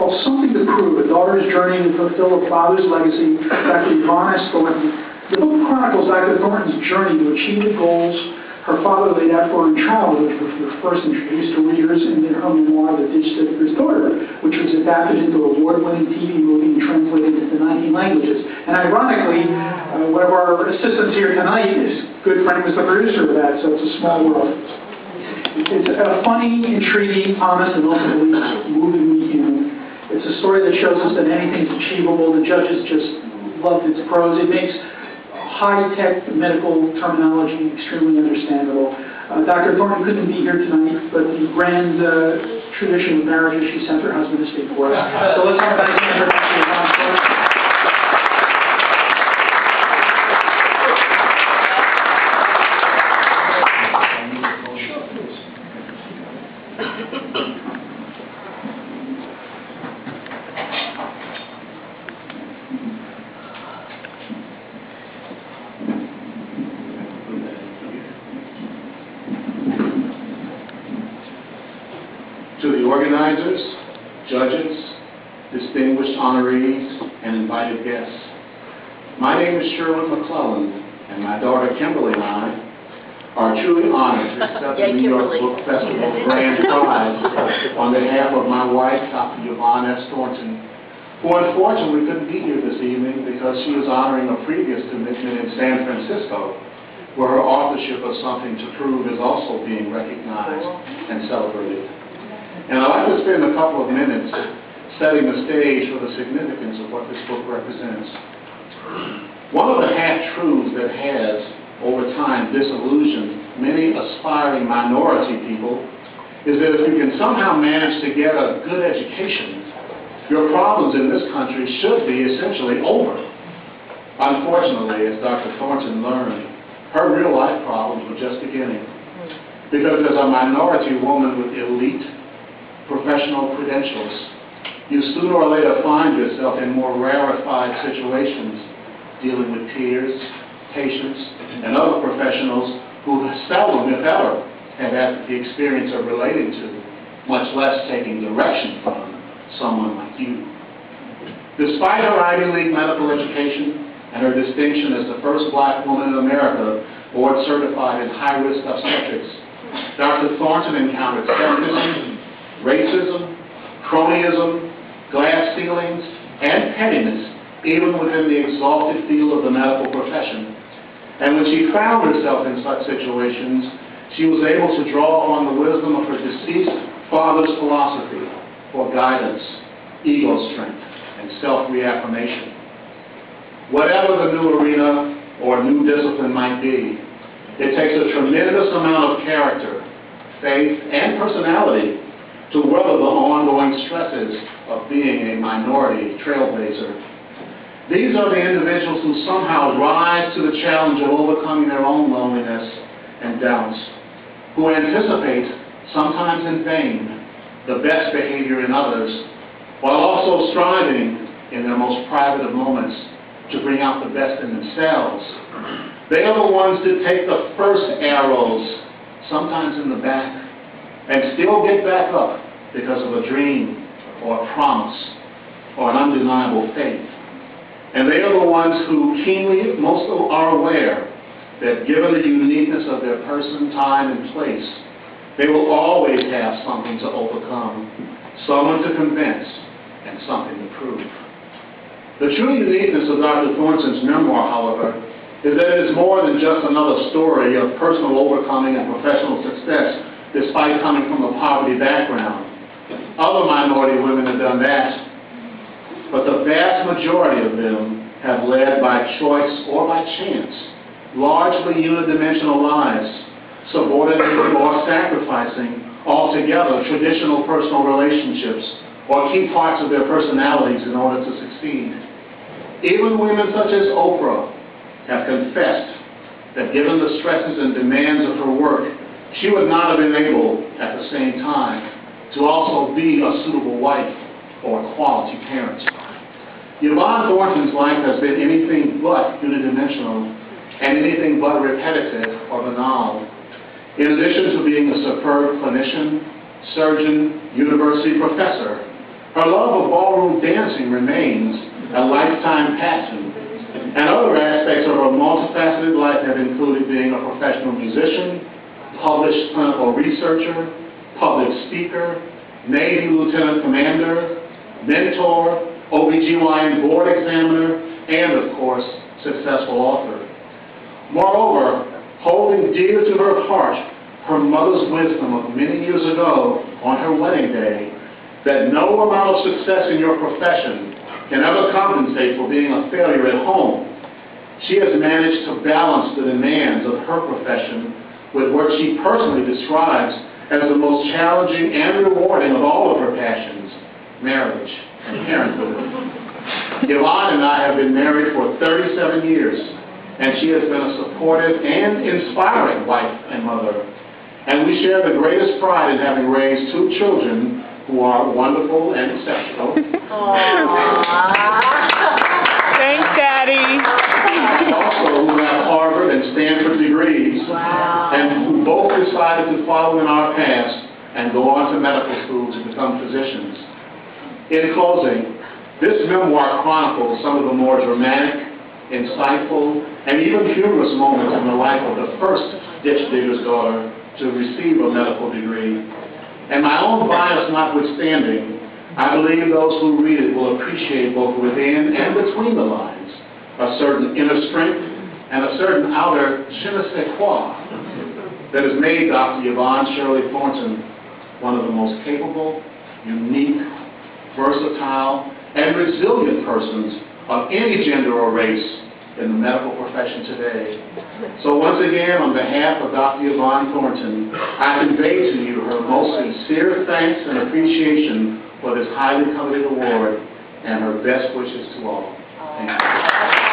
called Something to Prove, A Daughter's Journey to Fulfill a Father's Legacy, Dr. Yvonne S. Thornton. The book chronicles Dr. Thornton's journey to achieve the goals her father laid out for her in childhood, which were first introduced to readers in her memoir, The Ditch Sifter's Daughter, which was adapted into an award-winning TV movie and translated into 19 languages. And ironically, one of our assistants here tonight is a good friend was the producer of that, so it's a small world. It's a funny, intriguing, honest, and ultimately movingly human. It's a story that shows us that anything's achievable. The judges just loved its prose. It makes high-tech medical terminology extremely understandable. Dr. Thornton couldn't be here tonight, but the grand tradition of marriage she sent her husband to speak for us. So let's have a nice introduction of Yvonne Thornton. To the organizers, judges, distinguished honorees, and invited guests. My name is Shearwood McClelland, and my daughter Kimberly and I are truly honored to accept the New York Book Festival Grand Prize on behalf of my wife, Dr. Yvonne S. Thornton, who unfortunately couldn't be here this evening because she is honoring a previous commitment in San Francisco, where her authorship of Something to Prove is also being recognized and celebrated. And I'd like to spend a couple of minutes setting the stage for the significance of what this book represents. One of the half-truths that has, over time, disillusioned many aspiring minority people is that if you can somehow manage to get a good education, your problems in this country should be essentially over. Unfortunately, as Dr. Thornton learned, her real-life problems were just beginning. Because as a minority woman with elite professional credentials, you sooner or later find yourself in more rarefied situations dealing with peers, patients, and other professionals who seldom, if ever, have had the experience of relating to, much less taking direction from, someone like you. Despite her Ivy League medical education and her distinction as the first black woman in America board certified in high-risk obstetrics, Dr. Thornton encountered sexism, racism, cronyism, glass ceilings, and pettiness, even within the exalted field of the medical profession. And when she found herself in such situations, she was able to draw on the wisdom of her deceased father's philosophy for guidance, ego strength, and self-reaffirmation. Whatever the new arena or new discipline might be, it takes a tremendous amount of character, faith, and personality to weather the ongoing stresses of being a minority trailblazer. These are the individuals who somehow rise to the challenge of overcoming their own loneliness and doubts, who anticipate, sometimes in vain, the best behavior in others, while also striving in their most private of moments to bring out the best in themselves. They are the ones that take the first arrows, sometimes in the back, and still get back up because of a dream or a promise or an undeniable faith. And they are the ones who keenly, most are aware that given the uniqueness of their person, time, and place, they will always have something to overcome, someone to convince, and something to prove. The true uniqueness of Dr. Thornton's memoir, however, is that it is more than just another story of personal overcoming and professional success despite coming from a poverty background. Other minority women have done that, but the vast majority of them have led by choice or by chance largely unidimensional lives, subordinating or sacrificing altogether traditional personal relationships or key parts of their personalities in order to succeed. Even women such as Oprah have confessed that given the stresses and demands of her work, she would not have been able, at the same time, to also be a suitable wife or a quality parent. Yvonne Thornton's life has been anything but unidimensional and anything but repetitive or banal. In addition to being a superb clinician, surgeon, university professor, Her love of ballroom dancing remains a lifetime passion, and other aspects of her multifaceted life have included being a professional musician, published clinical researcher, public speaker, Navy Lieutenant Commander, mentor, OBGYN board examiner, and, of course, successful author. Moreover, holding dear to her heart her mother's wisdom of many years ago on her wedding day, that no amount of success in your profession can ever compensate for being a failure at home, she has managed to balance the demands of her profession with what she personally describes as the most challenging and rewarding of all of her passions, marriage and parenthood. Yvonne and I have been married for 37 years, and she has been a supportive and inspiring wife and mother. And we share the greatest pride in having raised two children who are wonderful and exceptional. Thanks, Daddy. Also, who have Harvard and Stanford degrees, and who both decided to follow in our paths and go on to medical school to become physicians. In closing, this memoir chronicles some of the more dramatic, insightful, and even humorous moments in the life of the first ditch digger's daughter to receive a medical degree. And my own bias notwithstanding, I believe those who read it will appreciate both within and between the lines a certain inner strength and a certain outer je ne sais quoi that has made Dr. Yvonne Shirley Thornton one of the most capable, unique, versatile, and resilient persons of any gender or race in the medical profession today. So once again, on behalf of Dr. Yvonne Thornton, I convey to you her most sincere thanks and appreciation for this highly coveted award, and her best wishes to all. Thank you.